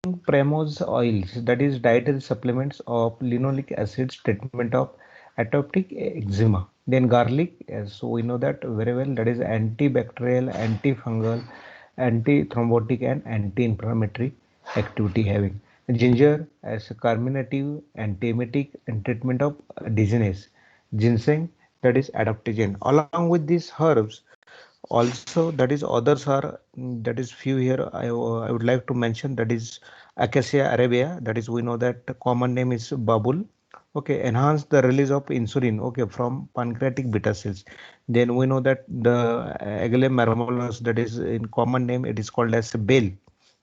Primo's oils, that is dietary supplements of linoleic acids, treatment of atopic eczema. Then garlic, so we know that very well, that is antibacterial, antifungal, antithrombotic, and anti-inflammatory activity having. Ginger as a carminative, antiemetic, and treatment of dizziness. Ginseng, that is adaptogen. Along with these herbs, also that is others are that is few here I would like to mention, that is Acacia arabia, that is we know that the common name is babul. Okay, enhance the release of insulin, okay, from pancreatic beta cells. Then we know that the Agale marmolas, that is in common name it is called as bale.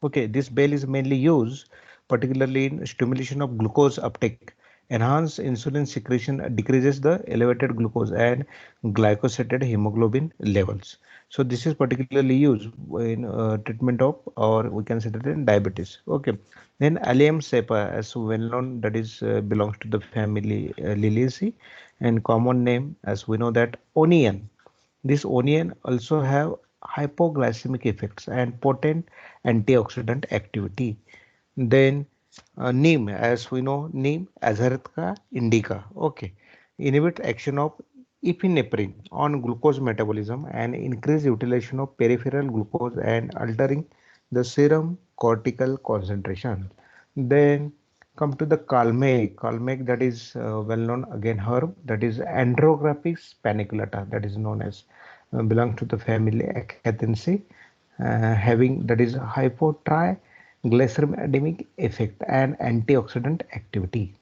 Okay, this bale is mainly used particularly in stimulation of glucose uptake, enhance insulin secretion, decreases the elevated glucose and glycosylated hemoglobin levels. So this is particularly used in treatment of, or we can say that in diabetes. Okay. Then Allium cepa, as well known, that is belongs to the family Liliaceae, and common name as we know that onion. This onion also have hypoglycemic effects and potent antioxidant activity. Then neem, as we know, neem Azadirachta indica. Okay, inhibit action of epinephrine on glucose metabolism and increase utilization of peripheral glucose and altering the serum cortical concentration. Then come to the kalmake. Kalmake, that is well known again herb, that is Andrographis paniculata, that is known as belongs to the family Acanthinaceae, having that is hypotriglyceridemic effect and antioxidant activity.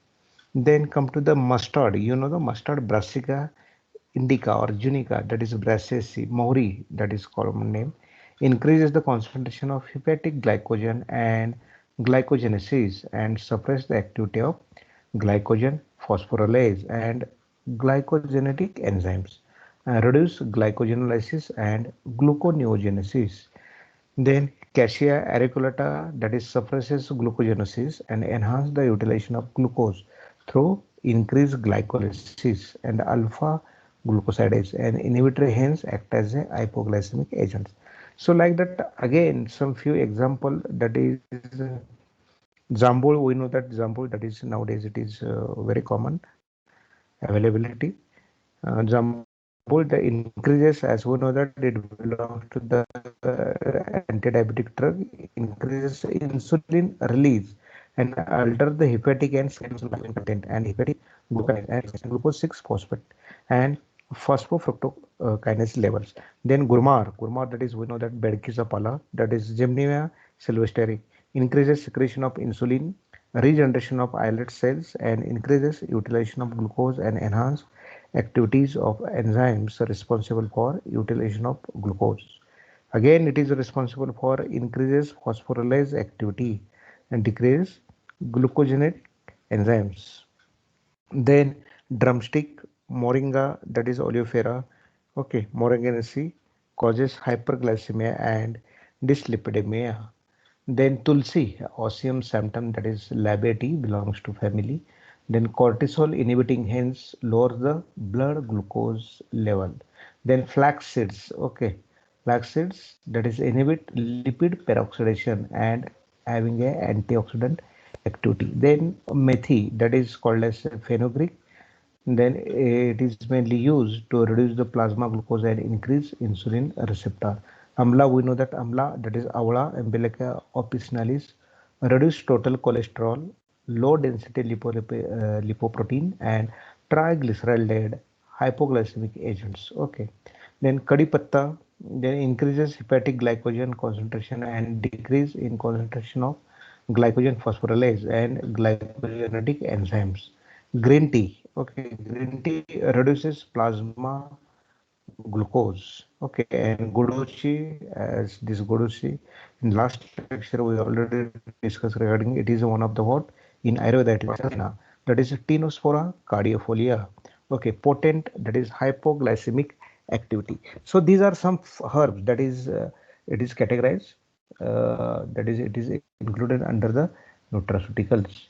Then come to the mustard. You know the mustard Brassica indica or junica, that is Brassicaceae mori, that is common name, increases the concentration of hepatic glycogen and glycogenesis and suppress the activity of glycogen phosphorylase and glycogenetic enzymes, reduce glycogenolysis and gluconeogenesis. Then Cassia auriculata, that is suppresses glucogenesis and enhance the utilization of glucose through increased glycolysis and alpha glucosidase and inhibitory hence act as a hypoglycemic agents. So like that again some few example, that is Zambul. We know that Zambul, that is nowadays it is very common availability. Jambul, the increases, as we know that it belongs to the antidiabetic drug, increases insulin release and alter the hepatic and skeletal content and hepatic glucose and glucose 6 phosphate and phosphofructokinase levels. Then Gurmar, that is we know that Bedkisa pala, that is Gemnia silvestri, increases secretion of insulin, regeneration of islet cells, and increases utilization of glucose and enhance activities of enzymes responsible for utilization of glucose. Again, it is responsible for increases phosphorylase activity and decrease glucogenate enzymes. Then drumstick, moringa, that is oleifera, okay, moringaceae causes hyperglycemia and dyslipidemia. Then tulsi, Oseum samtum, that is Labiati, belongs to family. Then cortisol inhibiting hence lowers the blood glucose level. Then flax seeds, okay, flax seeds, that is inhibit lipid peroxidation and having a antioxidant activity. Then methi, that is called as fenugreek. Then it is mainly used to reduce the plasma glucose and increase insulin receptor. Amla, we know that amla, that is Avla umbilica officinalis, reduce total cholesterol, low density lipoprotein, and triglyceride hypoglycemic agents. Okay. Then kadi patta, then increases hepatic glycogen concentration and decrease in concentration of glycogen phosphorylase and glycogenetic enzymes. Green tea, okay, green tea reduces plasma glucose, okay, and guduchi, as this guduchi in last lecture we already discussed regarding, it is one of the what in Ayurveda, it is asana, that is Tinospora cardiofolia, okay, potent, that is hypoglycemic activity. So these are some herbs, that is it is categorized, that is it is included under the nutraceuticals.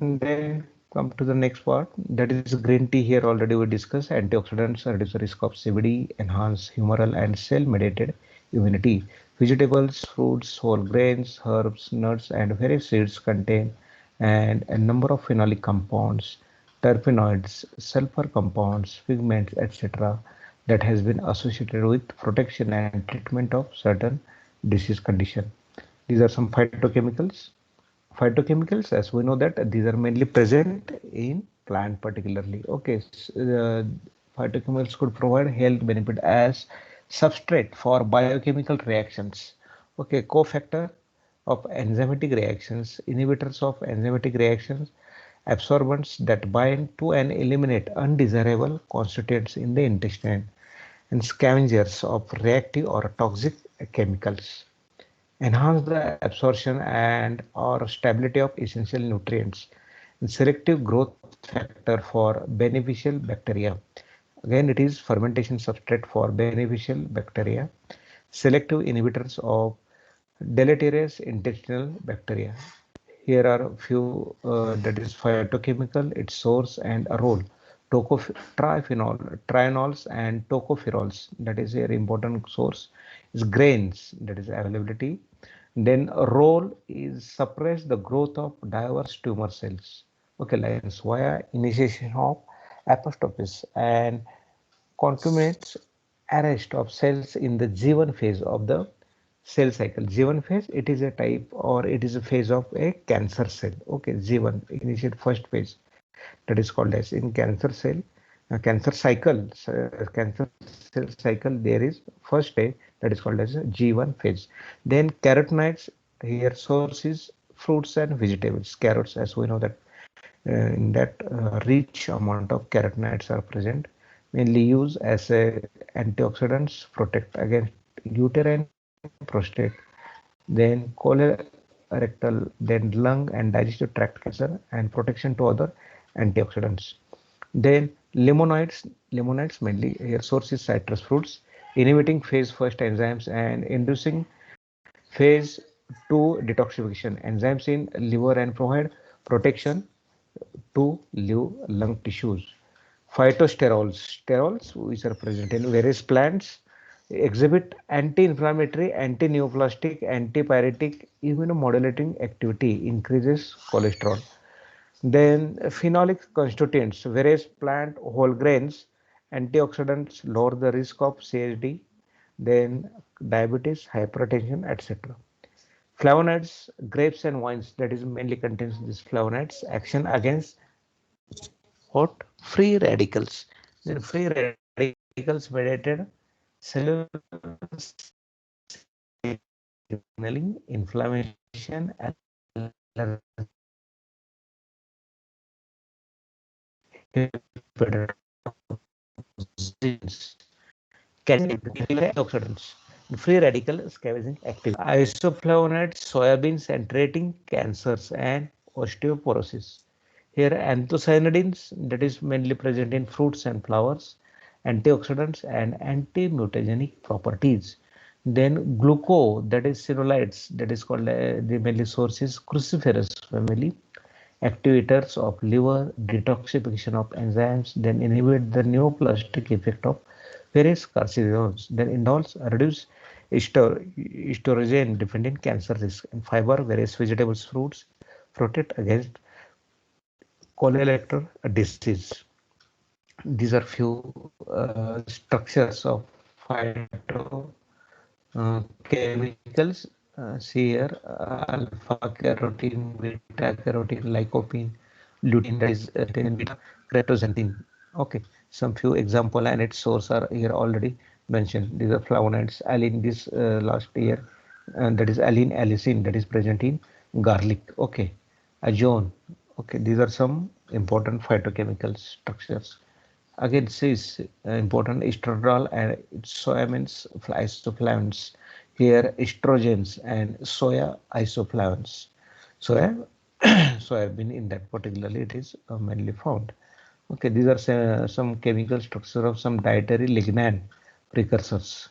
Then come to the next part, that is green tea. Here already we discussed antioxidants reduce the risk of CVD, enhance humoral and cell mediated immunity. Vegetables, fruits, whole grains, herbs, nuts, and various seeds contain and a number of phenolic compounds, terpenoids, sulfur compounds, pigments, etc., that has been associated with protection and treatment of certain disease condition. These are some phytochemicals. Phytochemicals, as we know that these are mainly present in plant particularly. Okay, phytochemicals could provide health benefit as substrate for biochemical reactions. Okay, cofactor of enzymatic reactions, inhibitors of enzymatic reactions, absorbents that bind to and eliminate undesirable constituents in the intestine, and scavengers of reactive or toxic chemicals enhance the absorption and or stability of essential nutrients and selective growth factor for beneficial bacteria. Again, it is fermentation substrate for beneficial bacteria, selective inhibitors of deleterious intestinal bacteria. Here are a few that is phytochemical, its source and a role. Triphenol, trianols and tocopherols, that is a very important source, is grains, that is availability. Then a role is suppress the growth of diverse tumor cells. Okay, lines via initiation of apoptosis and concomitant arrest of cells in the G1 phase of the cell cycle. G1 phase, it is a type or it is a phase of a cancer cell. Okay, G1, initiate first phase, that is called as in cancer cell, cancer cycle, cancer cell cycle, there is first stage that is called as G1 phase. Then carotenoids, here source is fruits and vegetables. Carrots, as we know that in that rich amount of carotenoids are present, mainly used as a antioxidants, protect against uterine prostate, then colorectal, then lung and digestive tract cancer, and protection to other antioxidants. Then lemonites mainly here source is citrus fruits, inhibiting phase first enzymes and inducing phase two detoxification enzymes in liver and provide protection to live lung tissues. Phytosterols, sterols which are present in various plants exhibit anti-inflammatory, anti-neoplastic, antipyretic, immunomodulating activity, increases cholesterol. Then phenolic constituents, various plant whole grains, antioxidants lower the risk of CHD, then diabetes, hypertension, etc. Flavonoids, grapes and wines, that is mainly contains these flavonoids, action against what? Free radicals. Then free radicals mediated cellular signaling, inflammation, antioxidants, free radical scavenging activity. Isoflavonoids, soybeans, and treating cancers and osteoporosis. Here, anthocyanidins, that is mainly present in fruits and flowers, antioxidants and anti-mutagenic properties. Then gluco, that is cerolides, that is called the mainly source is cruciferous family, activators of liver, detoxification of enzymes, then inhibit the neoplastic effect of various carcinogens, then indulge reduce estrogen dependent cancer risk, and fiber, various vegetables, fruits protect against colorectal disease. These are few structures of phyto chemicals. See here, alpha carotene, beta carotene, lycopene, lutein, that is in beta cryptoxanthin. Okay, some few example and its source are here already mentioned. These are flavonoids, aline this last year, and that is aline, allicin, that is present in garlic. Okay, azone. Okay, these are some important phytochemical structures. Again, says important estradiol and soya means isoflavones. Here, estrogens and soya isoflavones. Soya, soybean in that particularly it is mainly found. Okay, these are some chemical structure of some dietary lignan precursors.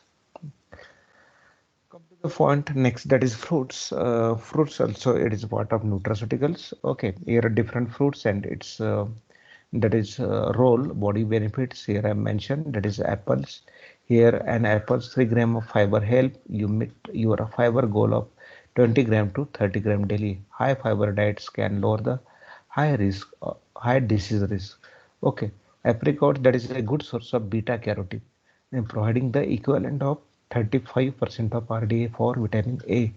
Come to the point next, that is fruits. Fruits also it is part of nutraceuticals. Okay, here are different fruits and its that is role body benefits. Here I mentioned that is apples. Here an apple's 3 gram of fiber help you meet your fiber goal of 20 gram to 30 gram daily. High fiber diets can lower the high disease risk. Okay, apricot that is a good source of beta carotene and providing the equivalent of 35% of RDA for vitamin A.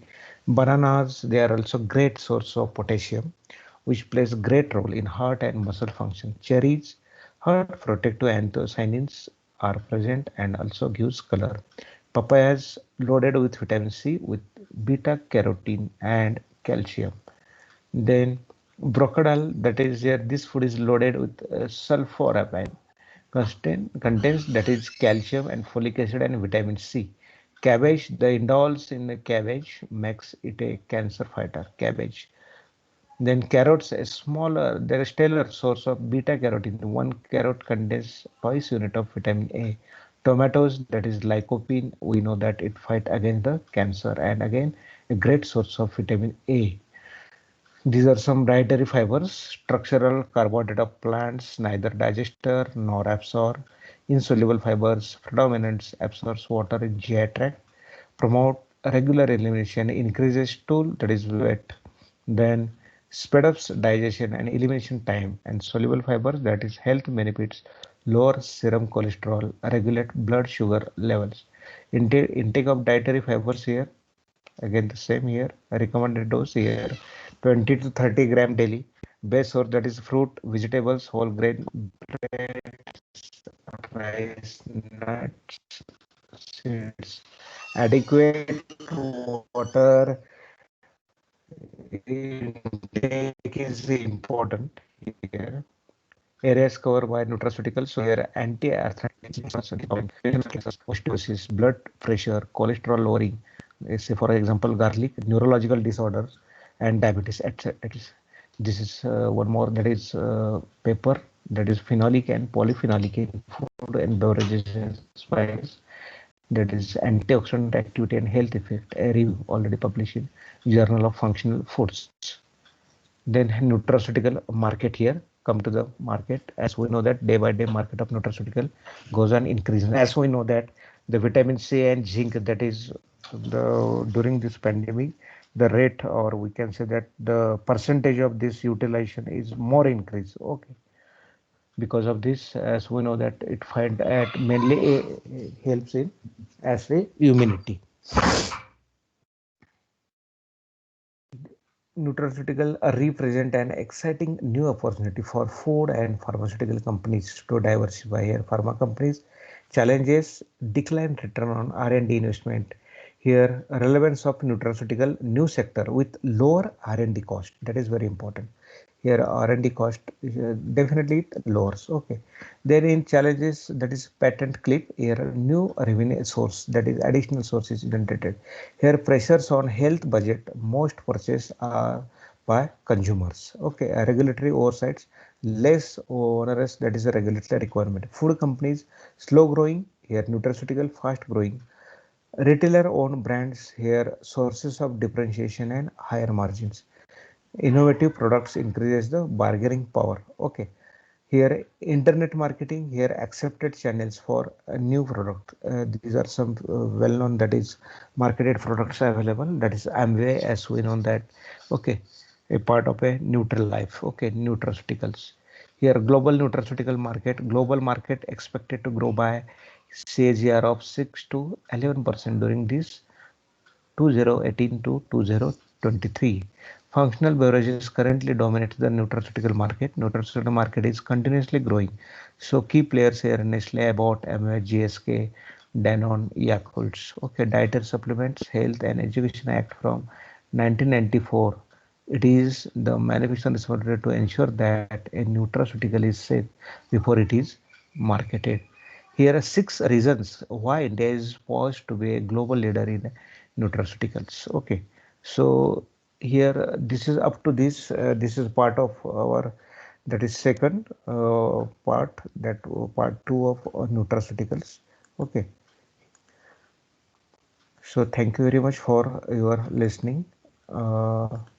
Bananas they are also great source of potassium which plays great role in heart and muscle function. Cherries, heart protective anthocyanins are present and also gives color. Papayas loaded with vitamin C with beta carotene and calcium. Then brocodile, that is this food is loaded with sulforaphane, contains that is calcium and folic acid and vitamin C. Cabbage, the indoles in the cabbage makes it a cancer fighter. Cabbage, then carrots, a smaller, they're a stellar source of beta carotene. One carrot contains twice unit of vitamin A. Tomatoes, that is lycopene, we know that it fight against the cancer and again a great source of vitamin A. These are some dietary fibers, structural carbohydrate of plants, neither digester nor absorb. Insoluble fibers, predominant absorbs water in GI tract, promote regular elimination, increases stool, that is weight, then speed ups digestion and elimination time, and soluble fibers, that is health benefits, lower serum cholesterol, regulate blood sugar levels. Intake of dietary fibers here, again the same here, recommended dose here 20 to 30 gram daily. Base source that is fruit, vegetables, whole grain, rice, nuts, seeds. Adequate water intake is important here. Areas covered by nutraceuticals, so here anti-arthritis, osteoporosis, blood pressure, cholesterol lowering, say for example garlic, neurological disorders, and diabetes, etc. This is one more, that is pepper, that is phenolic and polyphenolic in food and beverages and spices, that is antioxidant activity and health effect, a review already published in Journal of Functional Foods. Then nutraceutical market here, come to the market. As we know that day by day market of nutraceutical goes on increasing. As we know that the vitamin C and zinc, that is the during this pandemic, the rate, or we can say that the percentage of this utilization is more increased. Okay, because of this, as we know that it find at mainly helps in as a immunity. Nutraceutical represent an exciting new opportunity for food and pharmaceutical companies to diversify. Here pharma companies challenges decline return on R&D investment. Here relevance of nutraceutical new sector with lower R&D cost, that is very important. Here R&D cost definitely it lowers. Okay, then in challenges, that is patent cliff, here new revenue source, that is additional sources generated. Here pressures on health budget, most purchase are by consumers. Okay, regulatory oversights, less onerous, that is a regulatory requirement. Food companies slow growing, here nutraceutical fast growing. Retailer owned brands, here sources of differentiation and higher margins. Innovative products increases the bargaining power. Okay, here internet marketing, here accepted channels for a new product. These are some well-known, that is marketed products available, that is Amway, as we know that. Okay, a part of a neutral life. Okay, nutraceuticals. Here global nutraceutical market, global market expected to grow by CAGR of 6 to 11% during this 2018 to 2023. Functional beverages currently dominate the nutraceutical market. Nutraceutical market is continuously growing. So key players here: Nestle, Abbott, Amway, GSK, Danone, Yakult. Okay, dietary supplements, Health and Education Act from 1994. It is the manufacturer responsibility to ensure that a nutraceutical is safe before it is marketed. Here are 6 reasons why India is poised to be a global leader in nutraceuticals. Okay, so here this is up to this. This is part of our, that is second part, that part 2 of nutraceuticals. Okay, so thank you very much for your listening.